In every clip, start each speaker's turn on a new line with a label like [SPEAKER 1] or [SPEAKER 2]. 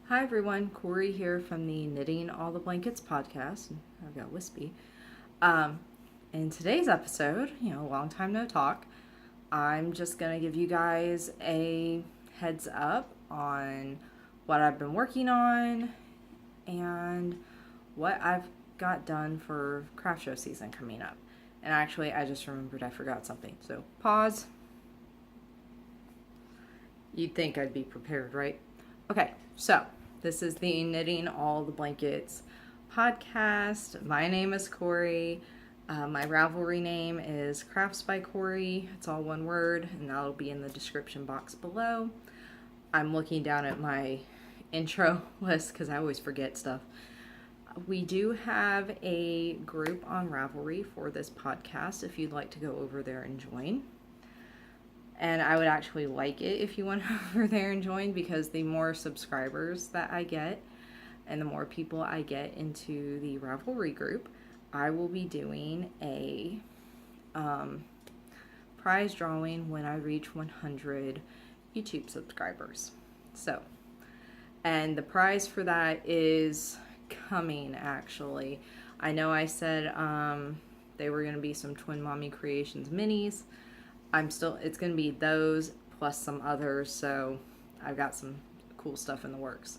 [SPEAKER 1] Hi everyone, Corey here from the Knitting All the Blankets podcast. I've got Wispy. Um, in today's episode, long time no talk, I'm just going to give you guys a heads up on what I've been working on and what I've got done for craft show season coming up. And actually, I just remembered I forgot something. So, pause. You'd think I'd be prepared, right? Okay, so this is the Knitting All the Blankets podcast. My name is Corey. My Ravelry name is craftsbycori. It's all one word, and that'll be in the description box below. I'm looking down at my intro list because I always forget stuff. We do have a group on Ravelry for this podcast if you'd like to go over there and join. And I would actually like it if you went over there and joined, because the more subscribers that I get and the more people I get into the Ravelry group, I will be doing a prize drawing when I reach 100 YouTube subscribers. So, and the prize for that is coming, actually. I know I said they were going to be some Twin Mommy Creations minis. It's going to be those plus some others, so I've got some cool stuff in the works.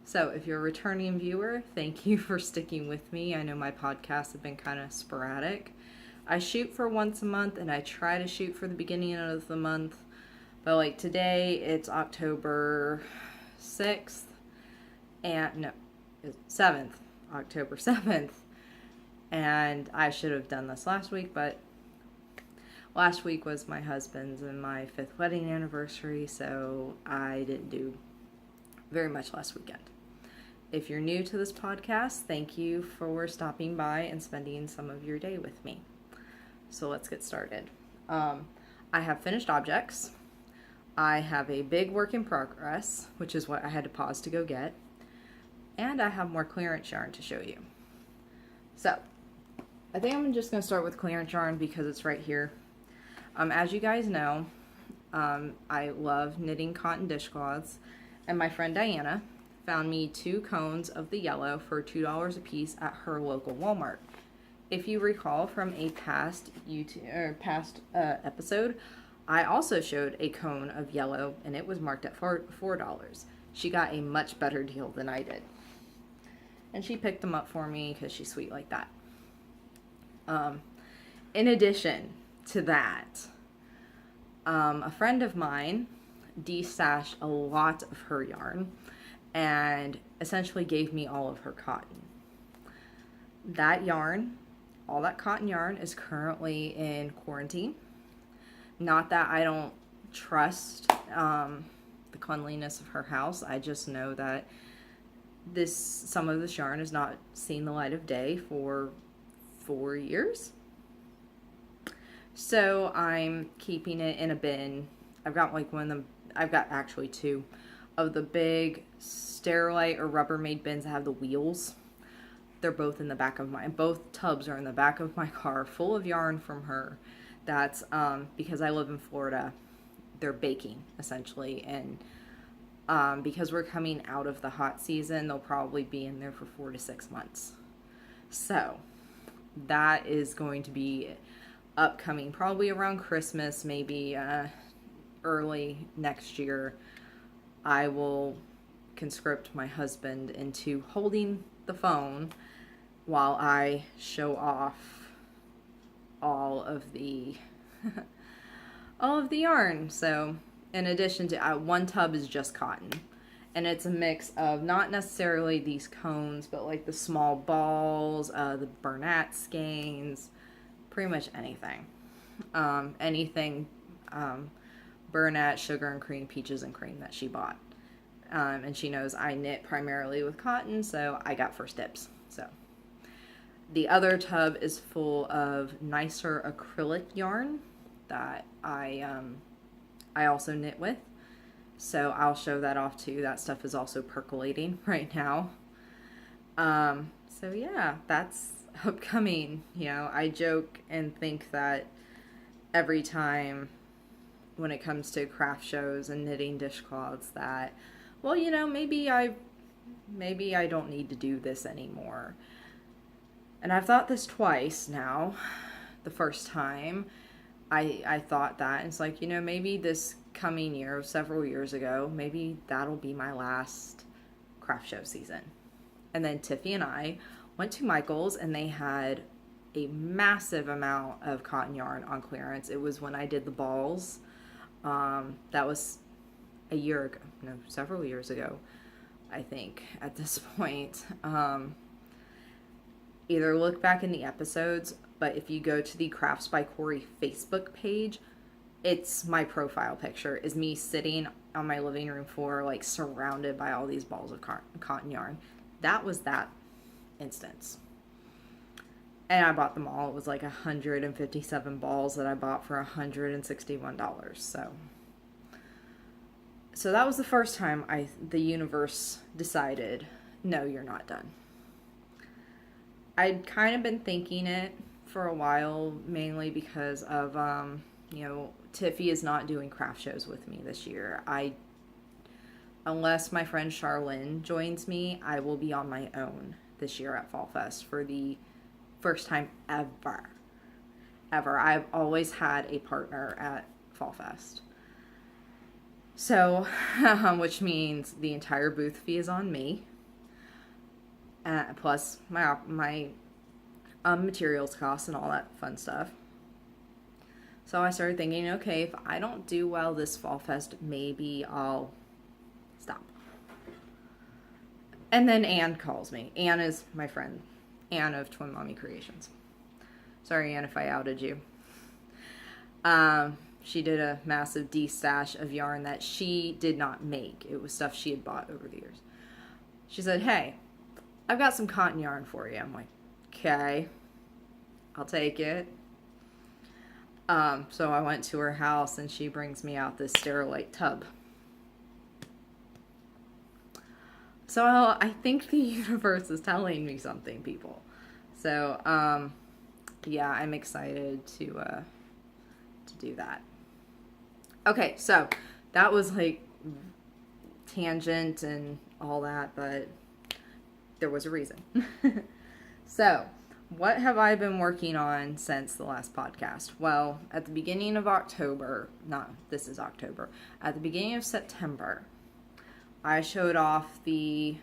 [SPEAKER 1] So if you're a returning viewer, thank you for sticking with me. I know my podcasts have been kind of sporadic. I shoot for once a month, and I try to shoot for the beginning of the month, but like today, it's October 6th, it's 7th, October 7th, and I should have done this last week, but last week was my husband's and my 5th wedding anniversary, so I didn't do very much last weekend. If you're new to this podcast, thank you for stopping by and spending some of your day with me. So let's get started. I have finished objects. I have a big work in progress, which is what I had to pause to go get. And I have more clearance yarn to show you. So, I think I'm just going to start with clearance yarn because it's right here. As you guys know, I love knitting cotton dishcloths, and my friend Diana found me 2 cones of the yellow for $2 a piece at her local Walmart. If you recall from a past episode, I also showed a cone of yellow, and it was marked at $4. She got a much better deal than I did, and she picked them up for me because she's sweet like that. In addition to that, a friend of mine destashed a lot of her yarn and essentially gave me all of her cotton. That yarn, all that cotton yarn, is currently in quarantine. Not that I don't trust the cleanliness of her house. I just know that some of this yarn has not seen the light of day for 4 years. So I'm keeping it in a bin. I've got I've got actually 2 of the big Sterilite or Rubbermaid bins that have the wheels. They're both in the back of both tubs are in the back of my car, full of yarn from her. That's because I live in Florida. They're baking essentially, and because we're coming out of the hot season, they'll probably be in there for 4 to 6 months. So that is going to be upcoming, probably around Christmas, maybe early next year. I will conscript my husband into holding the phone while I show off all of the yarn. So in addition to one tub is just cotton, and it's a mix of not necessarily these cones, but like the small balls, the Bernat skeins, pretty much anything. Bernat, sugar and cream, peaches and cream that she bought. And she knows I knit primarily with cotton, so I got first dibs. So the other tub is full of nicer acrylic yarn that I also knit with. So I'll show that off too. That stuff is also percolating right now. So yeah, that's upcoming. I joke and think that every time when it comes to craft shows and knitting dishcloths that, well, maybe I maybe I don't need to do this anymore. And I've thought this twice now. The first time I thought that, and it's like, maybe this coming year, several years ago, maybe that'll be my last craft show season. And then Tiffy and I went to Michael's, and they had a massive amount of cotton yarn on clearance. It was when I did the balls. That was a year ago, no, several years ago, I think, at this point. Either look back in the episodes, but if you go to the Crafts by Cori Facebook page, it's my profile picture, is me sitting on my living room floor, like surrounded by all these balls of cotton yarn. That was that instance. And I bought them all. It was like 157 balls that I bought for $161. So that was the first time the universe decided, no, you're not done. I'd kind of been thinking it for a while, mainly because of, Tiffy is not doing craft shows with me this year. Unless my friend Charlene joins me, I will be on my own this year at Fall Fest for the first time ever. I've always had a partner at Fall Fest. So, which means the entire booth fee is on me. Plus my materials costs and all that fun stuff. So I started thinking, okay, if I don't do well this Fall Fest, maybe I'll stop. And then Anne calls me. Anne is my friend. Anne of Twin Mommy Creations. Sorry, Anne, if I outed you. She did a massive de-stash of yarn that she did not make. It was stuff she had bought over the years. She said, hey, I've got some cotton yarn for you. I'm like, okay, I'll take it. So I went to her house, and she brings me out this Sterilite tub. So I think the universe is telling me something, people. So, yeah, I'm excited to do that. Okay, so that was like tangent and all that, but there was a reason. So, what have I been working on since the last podcast? Well, at the beginning of October, this is October, at the beginning of September, I showed off the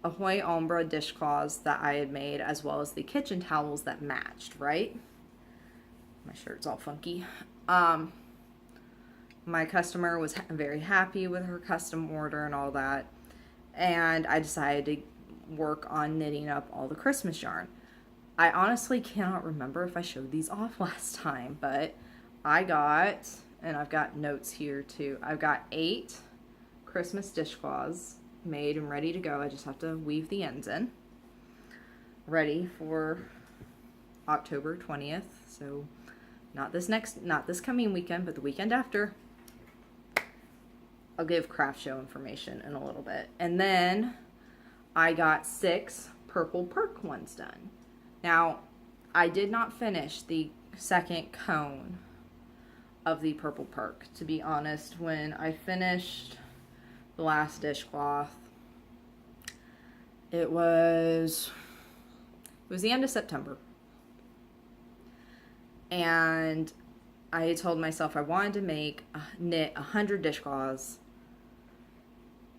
[SPEAKER 1] Ahoy Ombre dishcloths that I had made, as well as the kitchen towels that matched, right? My shirt's all funky. My customer was very happy with her custom order and all that, and I decided to work on knitting up all the Christmas yarn. I honestly cannot remember if I showed these off last time, but I got, and I've got notes here too, I've got 8 Christmas dishcloths made and ready to go. I just have to weave the ends in. Ready for October 20th. So not this coming weekend, but the weekend after. I'll give craft show information in a little bit. And then I got 6 purple perk ones done. Now, I did not finish the second cone of the purple perk. To be honest, when I finished the last dishcloth, it was the end of September. And I told myself I wanted to knit 100 dishcloths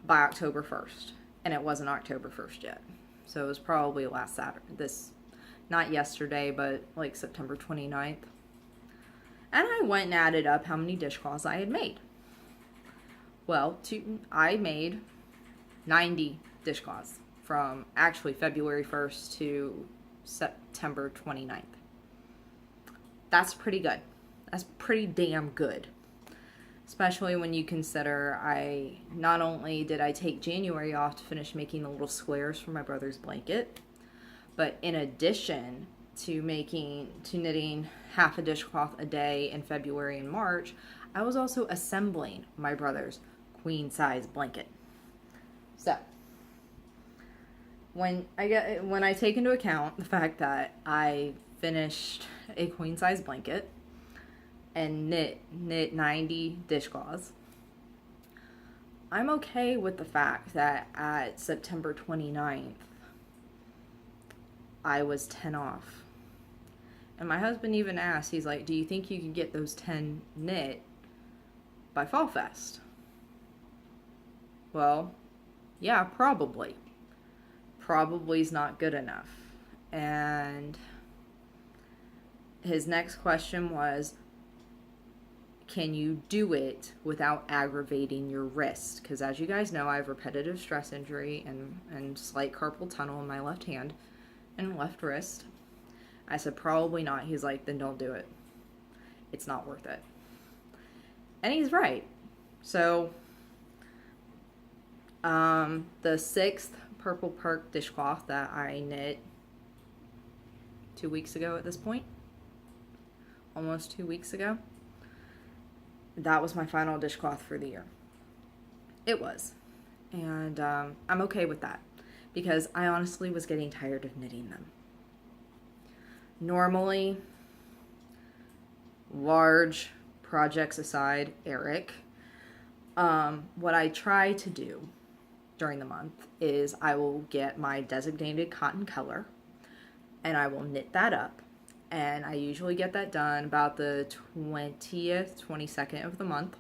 [SPEAKER 1] by October 1st. And it wasn't October 1st yet. So it was probably last Saturday. Not yesterday, but like September 29th. And I went and added up how many dishcloths I had made. Well, I made 90 dishcloths from actually February 1st to September 29th. That's pretty good. That's pretty damn good. Especially when you consider not only did I take January off to finish making the little squares for my brother's blanket, but in addition to knitting half a dishcloth a day in February and March, I was also assembling my brother's queen size blanket. So when I take into account the fact that I finished a queen size blanket and knit 90 dishcloths, I'm okay with the fact that at September 29th, I was 10 off. And my husband even asked, he's like, do you think you can get those 10 knit by Fall Fest? Well, yeah, probably. Probably's not good enough. And his next question was, can you do it without aggravating your wrist? Because as you guys know, I have repetitive stress injury and slight carpal tunnel in my left hand and left wrist. I said, probably not. He's like, then don't do it. It's not worth it. And he's right. So, the 6th Purple Perk dishcloth that I knit 2 weeks ago at this point, almost 2 weeks ago, that was my final dishcloth for the year. It was. And I'm okay with that because I honestly was getting tired of knitting them. Normally, large projects aside, Eric, what I try to do during the month is I will get my designated cotton color and I will knit that up. And I usually get that done about the 20th, 22nd of the month.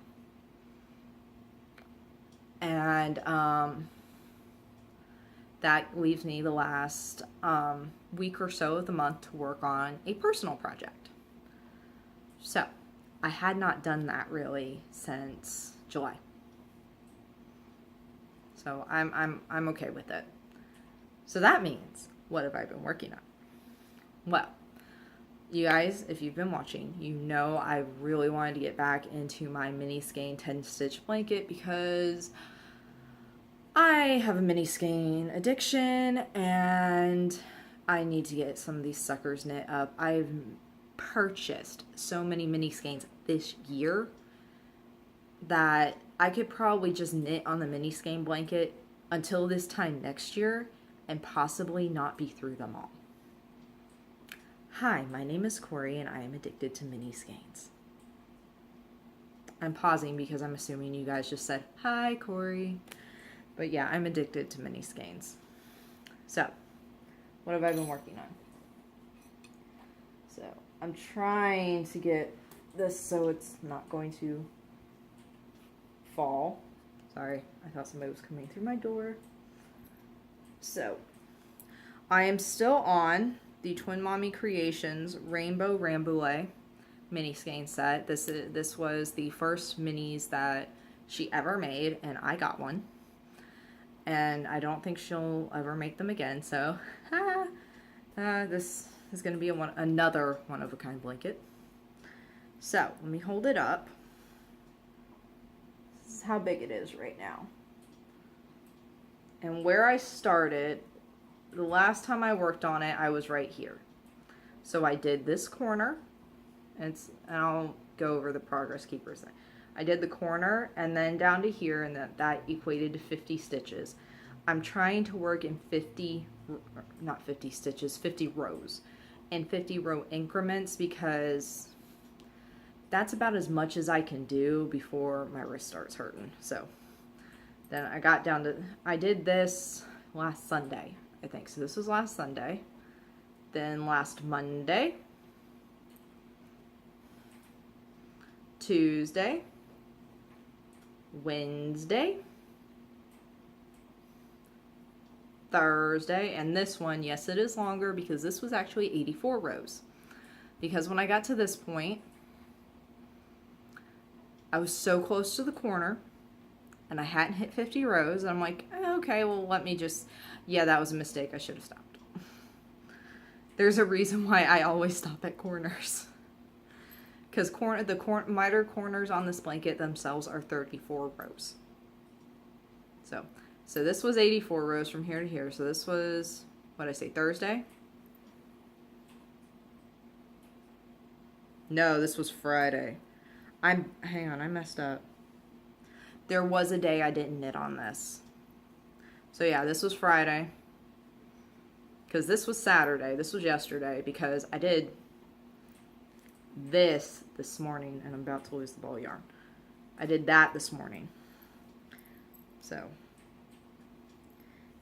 [SPEAKER 1] And that leaves me the last week or so of the month to work on a personal project. So, I had not done that really since July. So, I'm okay with it. So that means, what have I been working on? Well, you guys, if you've been watching, you know I really wanted to get back into my mini skein 10 stitch blanket because I have a mini skein addiction and I need to get some of these suckers knit up. I've purchased so many mini skeins this year that I could probably just knit on the mini skein blanket until this time next year and possibly not be through them all. Hi, my name is Corey and I am addicted to mini skeins. I'm pausing because I'm assuming you guys just said, hi, Corey. But yeah, I'm addicted to mini skeins. So, what have I been working on? So, I'm trying to get this so it's not going to fall. Sorry, I thought somebody was coming through my door. So, I am still on the Twin Mommy Creations Rainbow Rambouillet mini skein set. This was the first minis that she ever made, and I got one. And I don't think she'll ever make them again, so this is going to be another one-of-a-kind blanket. So, let me hold it up. This is how big it is right now. And where I started, the last time I worked on it, I was right here. So I did this corner, and I'll go over the progress keepers there. I did the corner and then down to here, and that equated to 50 stitches. I'm trying to work in 50 rows, in 50 row increments because that's about as much as I can do before my wrist starts hurting. So then I got down to, I did this last Sunday, I think. So this was last Sunday. Then last Monday, Tuesday, Wednesday, Thursday, and this one, yes, it is longer because this was actually 84 rows. Because when I got to this point, I was so close to the corner and I hadn't hit 50 rows. And I'm like, okay, well, let me just, yeah, that was a mistake. I should have stopped. There's a reason why I always stop at corners. Because the miter corners on this blanket themselves are 34 rows. So this was 84 rows from here to here. So this was, what did I say, Thursday? No, this was Friday. Hang on, I messed up. There was a day I didn't knit on this. So yeah, this was Friday. Because this was Saturday. This was yesterday. Because I did this morning. And I'm about to lose the ball of yarn. I did that this morning. 'Cause this was Saturday. This was yesterday because I did this this morning. I did that this morning. I did this this morning. And I'm about to lose the ball of yarn. I did that this morning. 'Cause this was Saturday. This was yesterday because I did this this morning. And I'm about to lose the ball of yarn. I did that this morning. So,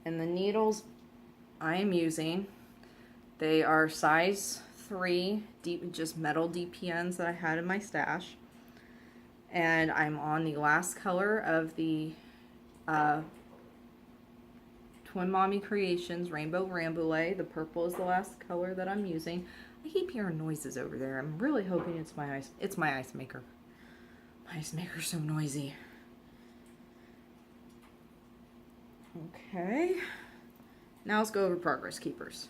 [SPEAKER 1] and the needles I am using, they are size 3, deep, just metal DPNs that I had in my stash. And I'm on the last color of the Twin Mommy Creations Rainbow Rambouillet. The purple is the last color that I'm using. I keep hearing noises over there. I'm really hoping it's my ice. It's my ice maker. My ice maker's so noisy. Okay. Now let's go over Progress Keepers.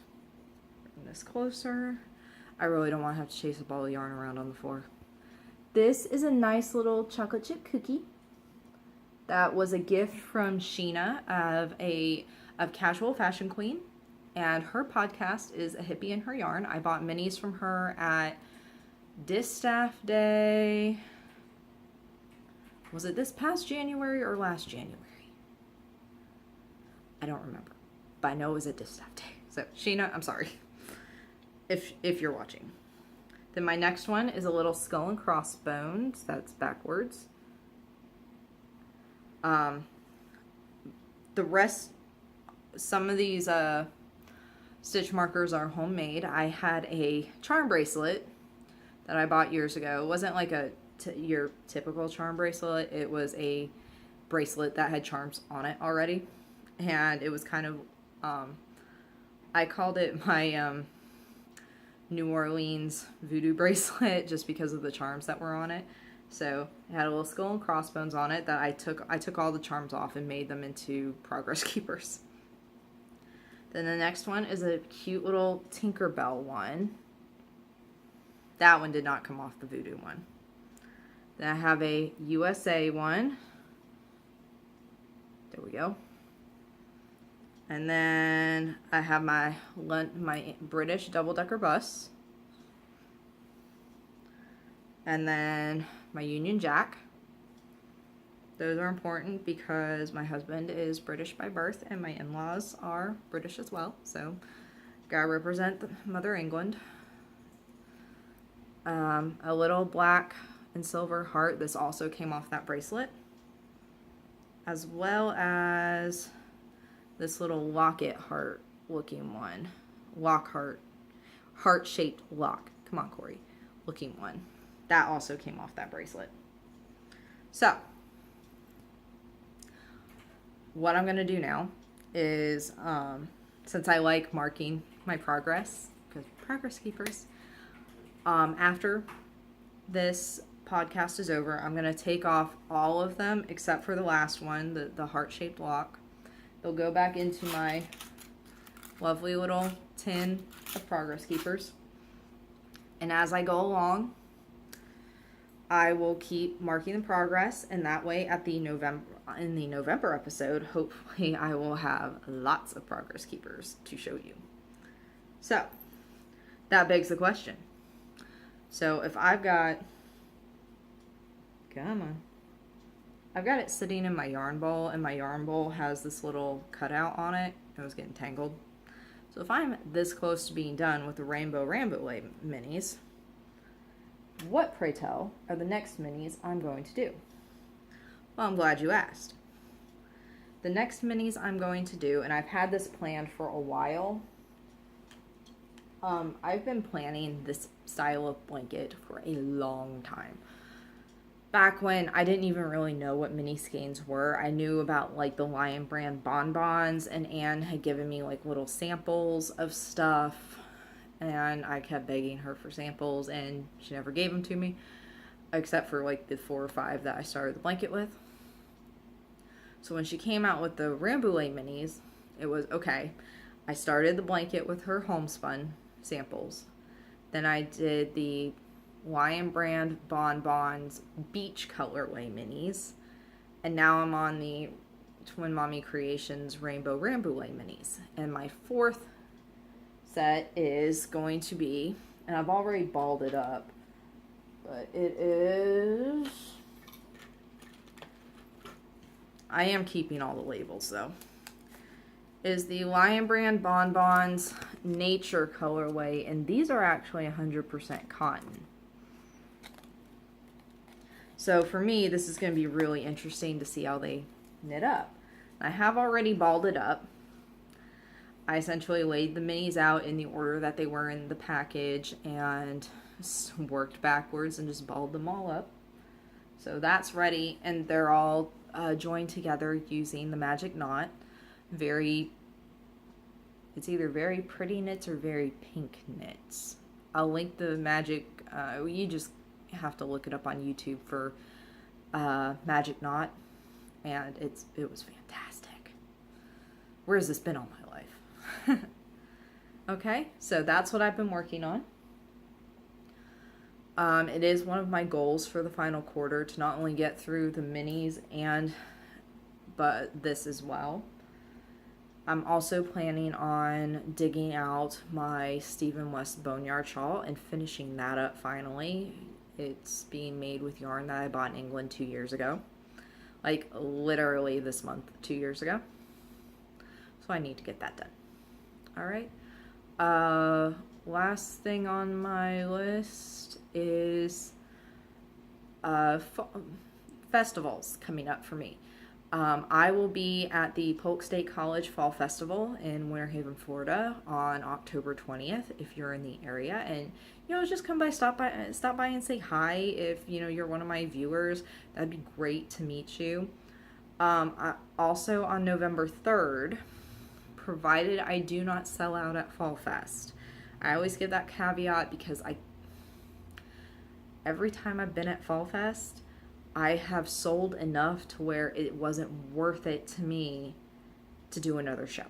[SPEAKER 1] Bring this closer. I really don't want to have to chase a ball of yarn around on the floor. This is a nice little chocolate chip cookie. That was a gift from Sheena of Casual Fashion Queen, and her podcast is A Hippie and Her Yarn. I bought minis from her at Distaff Day. Was it this past January or last January? I don't remember, but I know it was at Distaff Day. So Sheena, I'm sorry if you're watching. Then my next one is a little skull and crossbones. That's backwards. The rest, some of these stitch markers are homemade. I had a charm bracelet that I bought years ago. It wasn't like your typical charm bracelet. It was a bracelet that had charms on it already. And it was kind of, I called it my New Orleans voodoo bracelet just because of the charms that were on it. So it had a little skull and crossbones on it that I took all the charms off and made them into Progress Keepers. Then the next one is a cute little Tinkerbell one. That one did not come off the voodoo one. Then I have a USA one. There we go. And then I have my British double-decker bus. And then my Union Jack. Those are important because my husband is British by birth and my in-laws are British as well. So, gotta represent Mother England. A little black and silver heart. This also came off that bracelet. As well as this little locket heart looking one. Heart-shaped lock. Come on, Corey. Looking one. That also came off that bracelet. So, what I'm going to do now is, since I like marking my progress, because Progress Keepers, after this podcast is over, I'm going to take off all of them except for the last one, the heart-shaped lock. They'll go back into my lovely little tin of Progress Keepers. And as I go along, I will keep marking the progress, and that way in the November episode, hopefully I will have lots of Progress Keepers to show you. So, that begs the question. So if I've got, I've got it sitting in my yarn bowl, and my yarn bowl has this little cutout on it. It was getting tangled. So if I'm this close to being done with the Rainbow Rambouillet minis, what, pray tell, are the next minis I'm going to do? Well, I'm glad you asked. The next minis I'm going to do, and I've had this planned for a while. I've been planning this style of blanket for a long time. Back when I didn't even really know what mini skeins were. I knew about like the Lion brand bonbons, and Anne had given me like little samples of stuff, and I kept begging her for samples, and she never gave them to me, except for like the 4 or 5 that I started the blanket with. So when she came out with the Rambouillet minis, it was okay. I started the blanket with her homespun samples. Then I did the Lion brand bonbons beach colorway minis, and now I'm on the Twin Mommy Creations Rainbow Rambouillet minis. And my 4th set is going to be, and I've already balled it up, but it is, I am keeping all the labels though, is the Lion brand bonbons nature colorway, and these are actually 100% cotton. So for me, this is going to be really interesting to see how they knit up. I have already balled it up. I essentially laid the minis out in the order that they were in the package and worked backwards and just balled them all up. So that's ready, and they're all joined together using the magic knot. It's either very pretty knits or very pink knits. I'll link the magic, you just have to look it up on YouTube for magic knot, and it was fantastic. Where has this been all my life? Okay, so that's what I've been working on. It is one of my goals for the final quarter to not only get through the minis but this as well. I'm also planning on digging out my Stephen West Boneyard shawl and finishing that up finally. It's being made with yarn that I bought in England 2 years ago. Like literally this month, 2 years ago. So I need to get that done. Alright. Last thing on my list is festivals coming up for me. I will be at the Polk State College Fall Festival in Winter Haven, Florida on October 20th if you're in the area, and just stop by and say hi if you're one of my viewers. That'd be great to meet you. Also on November 3rd, provided I do not sell out at Fall Fest. I always give that caveat because every time I've been at Fall Fest, I have sold enough to where it wasn't worth it to me to do another show.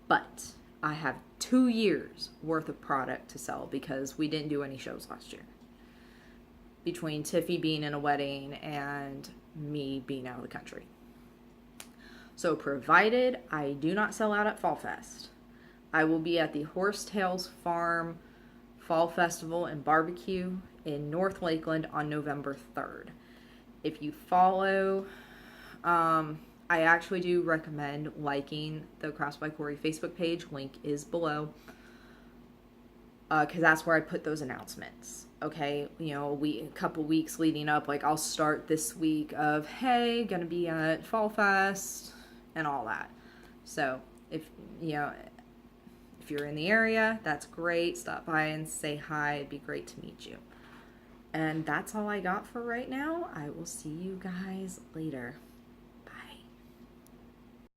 [SPEAKER 1] But I have 2 years worth of product to sell because we didn't do any shows last year. Between Tiffy being in a wedding and me being out of the country. So provided I do not sell out at Fall Fest, I will be at the Horsetails Farm Fall Festival and Barbecue in North Lakeland on November 3rd. If you follow, I actually do recommend liking the Crafts by Cori Facebook page. Link is below. Because that's where I put those announcements. Okay, a couple weeks leading up, like I'll start this week of, hey, gonna be at Fall Fest and all that. So if you're in the area, that's great. Stop by and say hi. It'd be great to meet you. And that's all I got for right now. I will see you guys later.